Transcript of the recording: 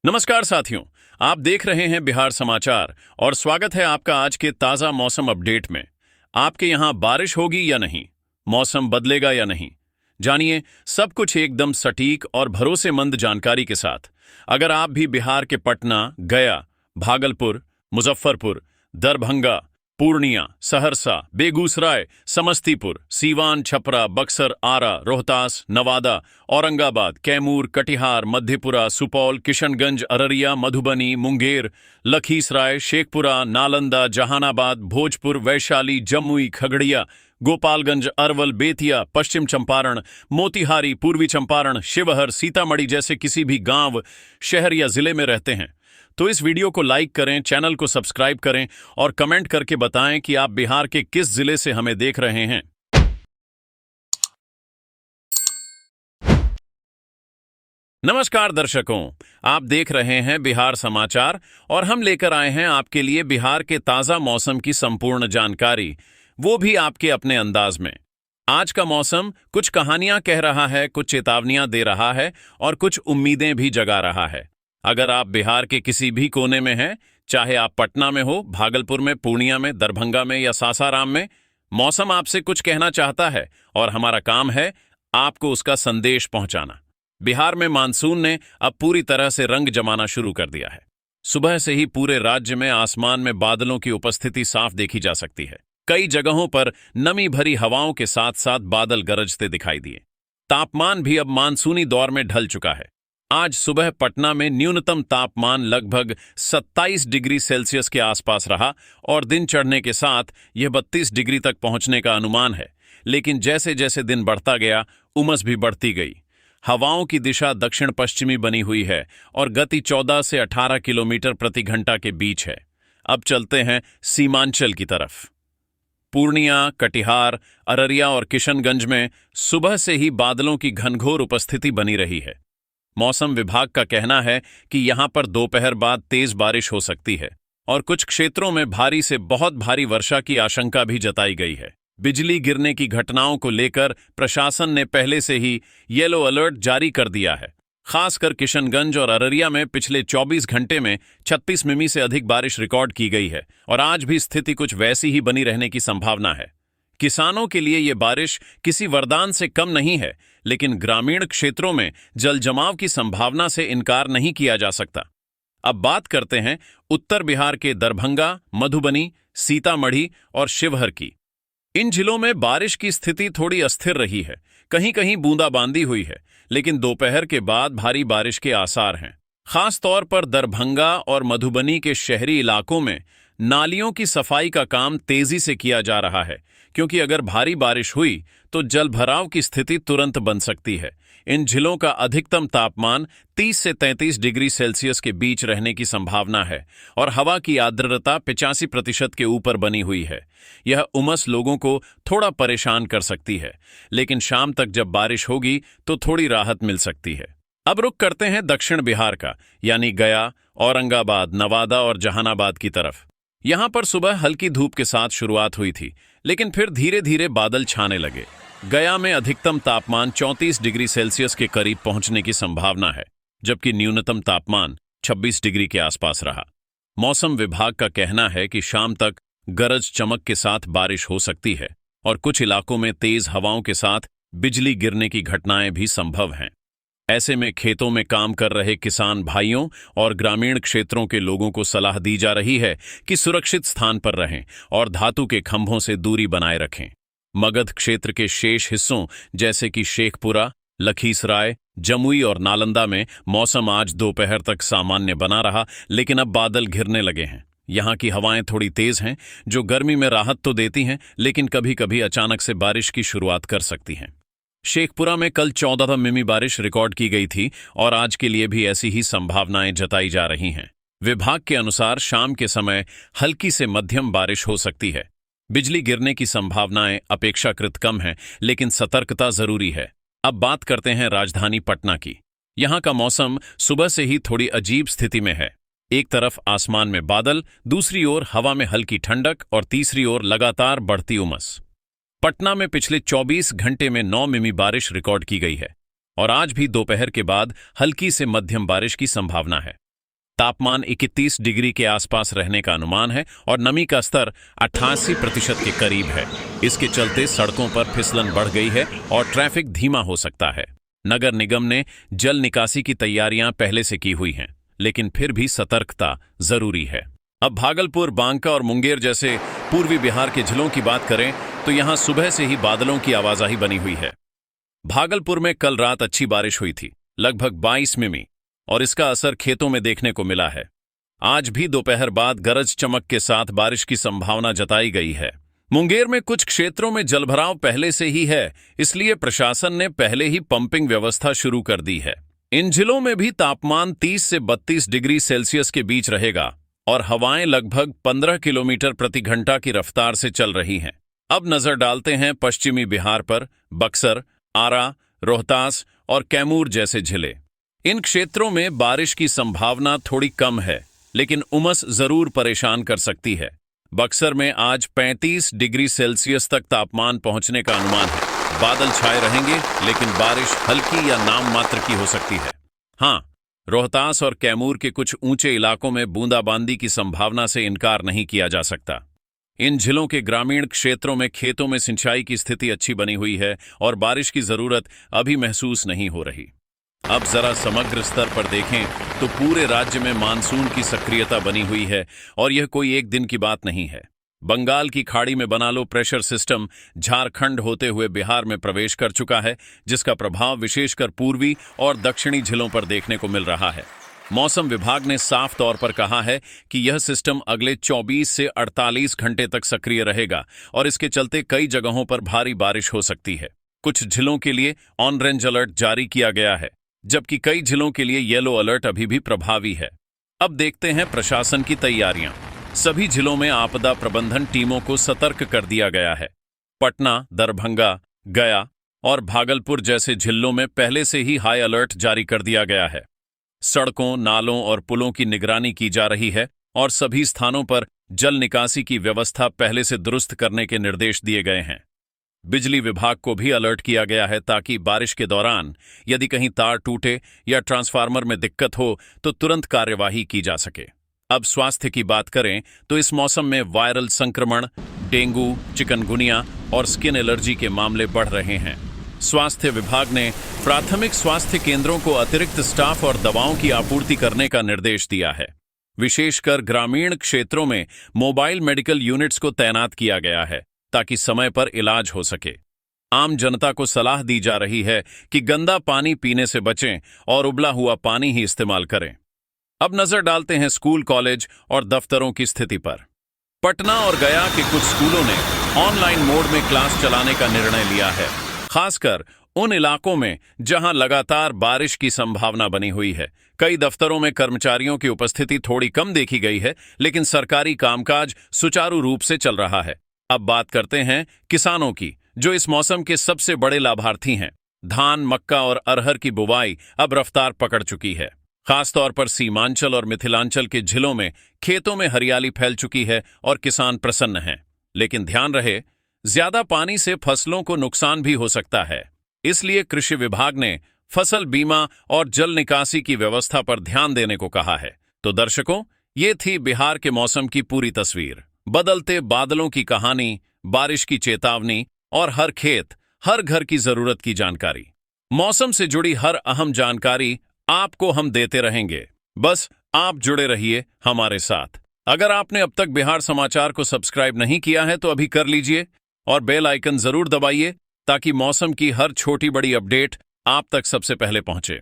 नमस्कार साथियों, आप देख रहे हैं बिहार समाचार और स्वागत है आपका आज के ताज़ा मौसम अपडेट में। आपके यहाँ बारिश होगी या नहीं, मौसम बदलेगा या नहीं, जानिए सब कुछ एकदम सटीक और भरोसेमंद जानकारी के साथ। अगर आप भी बिहार के पटना, गया, भागलपुर, मुजफ्फरपुर, दरभंगा, पूर्णिया, सहरसा, बेगूसराय, समस्तीपुर, सीवान, छपरा, बक्सर, आरा, रोहतास, नवादा, औरंगाबाद, कैमूर, कटिहार, मधेपुरा, सुपौल, किशनगंज, अररिया, मधुबनी, मुंगेर, लखीसराय, शेखपुरा, नालंदा, जहानाबाद, भोजपुर, वैशाली, जमुई, खगड़िया, गोपालगंज, अरवल, बेतिया, पश्चिम चंपारण, मोतिहारी, पूर्वी चंपारण, शिवहर, सीतामढ़ी जैसे किसी भी गांव, शहर या जिले में रहते हैं तो इस वीडियो को लाइक करें, चैनल को सब्सक्राइब करें और कमेंट करके बताएं कि आप बिहार के किस जिले से हमें देख रहे हैं। नमस्कार दर्शकों, आप देख रहे हैं बिहार समाचार और हम लेकर आए हैं आपके लिए बिहार के ताज़ा मौसम की संपूर्ण जानकारी, वो भी आपके अपने अंदाज में। आज का मौसम कुछ कहानियां कह रहा है, कुछ चेतावनियां दे रहा है और कुछ उम्मीदें भी जगा रहा है। अगर आप बिहार के किसी भी कोने में हैं, चाहे आप पटना में हो, भागलपुर में, पूर्णिया में, दरभंगा में या सासाराम में, मौसम आपसे कुछ कहना चाहता है और हमारा काम है आपको उसका संदेश पहुंचाना। बिहार में मानसून ने अब पूरी तरह से रंग जमाना शुरू कर दिया है। सुबह से ही पूरे राज्य में आसमान में बादलों की उपस्थिति साफ देखी जा सकती है। कई जगहों पर नमी भरी हवाओं के साथ साथ बादल गरजते दिखाई दिए। तापमान भी अब मानसूनी दौर में ढल चुका है। आज सुबह पटना में न्यूनतम तापमान लगभग 27 डिग्री सेल्सियस के आसपास रहा और दिन चढ़ने के साथ यह 32 डिग्री तक पहुंचने का अनुमान है। लेकिन जैसे जैसे दिन बढ़ता गया, उमस भी बढ़ती गई। हवाओं की दिशा दक्षिण पश्चिमी बनी हुई है और गति 14 से 18 किलोमीटर प्रति घंटा के बीच है। अब चलते हैं सीमांचल की तरफ। पूर्णिया, कटिहार, अररिया और किशनगंज में सुबह से ही बादलों की घनघोर उपस्थिति बनी रही है। मौसम विभाग का कहना है कि यहां पर दोपहर बाद तेज बारिश हो सकती है और कुछ क्षेत्रों में भारी से बहुत भारी वर्षा की आशंका भी जताई गई है। बिजली गिरने की घटनाओं को लेकर प्रशासन ने पहले से ही येलो अलर्ट जारी कर दिया है। खासकर किशनगंज और अररिया में पिछले 24 घंटे में 36 मिमी से अधिक बारिश रिकॉर्ड की गई है और आज भी स्थिति कुछ वैसी ही बनी रहने की संभावना है। किसानों के लिए ये बारिश किसी वरदान से कम नहीं है, लेकिन ग्रामीण क्षेत्रों में जल जमाव की संभावना से इनकार नहीं किया जा सकता। अब बात करते हैं उत्तर बिहार के दरभंगा, मधुबनी, सीतामढ़ी और शिवहर की। इन जिलों में बारिश की स्थिति थोड़ी अस्थिर रही है। कहीं कहीं बूंदाबांदी हुई है, लेकिन दोपहर के बाद भारी बारिश के आसार हैं। खास तौर पर दरभंगा और मधुबनी के शहरी इलाकों में नालियों की सफाई का काम तेजी से किया जा रहा है, क्योंकि अगर भारी बारिश हुई तो जलभराव की स्थिति तुरंत बन सकती है। इन जिलों का अधिकतम तापमान 30 से 33 डिग्री सेल्सियस के बीच रहने की संभावना है और हवा की आर्द्रता 85% के ऊपर बनी हुई है। यह उमस लोगों को थोड़ा परेशान कर सकती है, लेकिन शाम तक जब बारिश होगी तो थोड़ी राहत मिल सकती है। अब रुख करते हैं दक्षिण बिहार का, यानी गया, औरंगाबाद, नवादा और जहानाबाद की तरफ। यहां पर सुबह हल्की धूप के साथ शुरुआत हुई थी, लेकिन फिर धीरे धीरे बादल छाने लगे। गया में अधिकतम तापमान 34 डिग्री सेल्सियस के करीब पहुंचने की संभावना है, जबकि न्यूनतम तापमान 26 डिग्री के आसपास रहा। मौसम विभाग का कहना है कि शाम तक गरज चमक के साथ बारिश हो सकती है और कुछ इलाकों में तेज हवाओं के साथ बिजली गिरने की घटनाएं भी संभव हैं। ऐसे में खेतों में काम कर रहे किसान भाइयों और ग्रामीण क्षेत्रों के लोगों को सलाह दी जा रही है कि सुरक्षित स्थान पर रहें और धातु के खंभों से दूरी बनाए रखें। मगध क्षेत्र के शेष हिस्सों जैसे कि शेखपुरा, लखीसराय, जमुई और नालंदा में मौसम आज दोपहर तक सामान्य बना रहा, लेकिन अब बादल घिरने लगे हैं। यहाँ की हवाएं थोड़ी तेज हैं, जो गर्मी में राहत तो देती हैं, लेकिन कभी कभी अचानक से बारिश की शुरुआत कर सकती हैं। शेखपुरा में कल 14 मिमी बारिश रिकॉर्ड की गई थी और आज के लिए भी ऐसी ही संभावनाएं जताई जा रही हैं। विभाग के अनुसार शाम के समय हल्की से मध्यम बारिश हो सकती है। बिजली गिरने की संभावनाएं अपेक्षाकृत कम हैं, लेकिन सतर्कता जरूरी है। अब बात करते हैं राजधानी पटना की। यहां का मौसम सुबह से ही थोड़ी अजीब स्थिति में है। एक तरफ आसमान में बादल, दूसरी ओर हवा में हल्की ठंडक और तीसरी ओर लगातार बढ़ती उमस। पटना में पिछले 24 घंटे में 9 मिमी बारिश रिकॉर्ड की गई है और आज भी दोपहर के बाद हल्की से मध्यम बारिश की संभावना है। तापमान 31 डिग्री के आसपास रहने का अनुमान है और नमी का स्तर 88% के करीब है। इसके चलते सड़कों पर फिसलन बढ़ गई है और ट्रैफिक धीमा हो सकता है। नगर निगम ने जल निकासी की तैयारियां पहले से की हुई हैं, लेकिन फिर भी सतर्कता जरूरी है। अब भागलपुर, बांका और मुंगेर जैसे पूर्वी बिहार के जिलों की बात करें तो यहां सुबह से ही बादलों की आवाजाही बनी हुई है। भागलपुर में कल रात अच्छी बारिश हुई थी, लगभग 22 मिमी, और इसका असर खेतों में देखने को मिला है। आज भी दोपहर बाद गरज चमक के साथ बारिश की संभावना जताई गई है। मुंगेर में कुछ क्षेत्रों में जलभराव पहले से ही है, इसलिए प्रशासन ने पहले ही पंपिंग व्यवस्था शुरू कर दी है। इन जिलों में भी तापमान 30 से 32 डिग्री सेल्सियस के बीच रहेगा और हवाएं लगभग 15 किलोमीटर प्रति घंटा की रफ्तार से चल रही हैं। अब नजर डालते हैं पश्चिमी बिहार पर। बक्सर, आरा, रोहतास और कैमूर जैसे जिले, इन क्षेत्रों में बारिश की संभावना थोड़ी कम है, लेकिन उमस जरूर परेशान कर सकती है। बक्सर में आज 35 डिग्री सेल्सियस तक तापमान पहुंचने का अनुमान है। बादल छाए रहेंगे, लेकिन बारिश हल्की या नाम मात्र की हो सकती है। हाँ, रोहतास और कैमूर के कुछ ऊंचे इलाकों में बूंदाबांदी की संभावना से इनकार नहीं किया जा सकता। इन जिलों के ग्रामीण क्षेत्रों में खेतों में सिंचाई की स्थिति अच्छी बनी हुई है और बारिश की जरूरत अभी महसूस नहीं हो रही। अब जरा समग्र स्तर पर देखें तो पूरे राज्य में मानसून की सक्रियता बनी हुई है और यह कोई एक दिन की बात नहीं है। बंगाल की खाड़ी में बना लो प्रेशर सिस्टम झारखंड होते हुए बिहार में प्रवेश कर चुका है, जिसका प्रभाव विशेषकर पूर्वी और दक्षिणी जिलों पर देखने को मिल रहा है। मौसम विभाग ने साफ तौर पर कहा है कि यह सिस्टम अगले 24 से 48 घंटे तक सक्रिय रहेगा और इसके चलते कई जगहों पर भारी बारिश हो सकती है। कुछ जिलों के लिए ऑरेंज अलर्ट जारी किया गया है, जबकि कई जिलों के लिए येलो अलर्ट अभी भी प्रभावी है। अब देखते हैं प्रशासन की तैयारियां। सभी जिलों में आपदा प्रबंधन टीमों को सतर्क कर दिया गया है। पटना, दरभंगा, गया और भागलपुर जैसे जिलों में पहले से ही हाई अलर्ट जारी कर दिया गया है। सड़कों, नालों और पुलों की निगरानी की जा रही है और सभी स्थानों पर जल निकासी की व्यवस्था पहले से दुरुस्त करने के निर्देश दिए गए हैं। बिजली विभाग को भी अलर्ट किया गया है ताकि बारिश के दौरान यदि कहीं तार टूटे या ट्रांसफार्मर में दिक्कत हो तो तुरंत कार्यवाही की जा सके। अब स्वास्थ्य की बात करें तो इस मौसम में वायरल संक्रमण, डेंगू, चिकनगुनिया और स्किन एलर्जी के मामले बढ़ रहे हैं। स्वास्थ्य विभाग ने प्राथमिक स्वास्थ्य केंद्रों को अतिरिक्त स्टाफ और दवाओं की आपूर्ति करने का निर्देश दिया है। विशेषकर ग्रामीण क्षेत्रों में मोबाइल मेडिकल यूनिट्स को तैनात किया गया है ताकि समय पर इलाज हो सके। आम जनता को सलाह दी जा रही है कि गंदा पानी पीने से बचें और उबला हुआ पानी ही इस्तेमाल करें। अब नजर डालते हैं स्कूल, कॉलेज और दफ्तरों की स्थिति पर। पटना और गया के कुछ स्कूलों ने ऑनलाइन मोड में क्लास चलाने का निर्णय लिया है, खासकर उन इलाकों में जहां लगातार बारिश की संभावना बनी हुई है। कई दफ्तरों में कर्मचारियों की उपस्थिति थोड़ी कम देखी गई है, लेकिन सरकारी कामकाज सुचारू रूप से चल रहा है। अब बात करते हैं किसानों की, जो इस मौसम के सबसे बड़े लाभार्थी हैं। धान, मक्का और अरहर की बुवाई अब रफ्तार पकड़ चुकी है। खासतौर पर सीमांचल और मिथिलांचल के जिलों में खेतों में हरियाली फैल चुकी है और किसान प्रसन्न हैं। लेकिन ध्यान रहे, ज्यादा पानी से फसलों को नुकसान भी हो सकता है। इसलिए कृषि विभाग ने फसल बीमा और जल निकासी की व्यवस्था पर ध्यान देने को कहा है। तो दर्शकों, ये थी बिहार के मौसम की पूरी तस्वीर। बदलते बादलों की कहानी, बारिश की चेतावनी और हर खेत, हर घर की जरूरत की जानकारी। मौसम से जुड़ी हर अहम जानकारी आपको हम देते रहेंगे। बस आप जुड़े रहिए हमारे साथ। अगर आपने अब तक बिहार समाचार को सब्सक्राइब नहीं किया है तो अभी कर लीजिए और बेल आइकन जरूर दबाइए ताकि मौसम की हर छोटी बड़ी अपडेट आप तक सबसे पहले पहुंचे।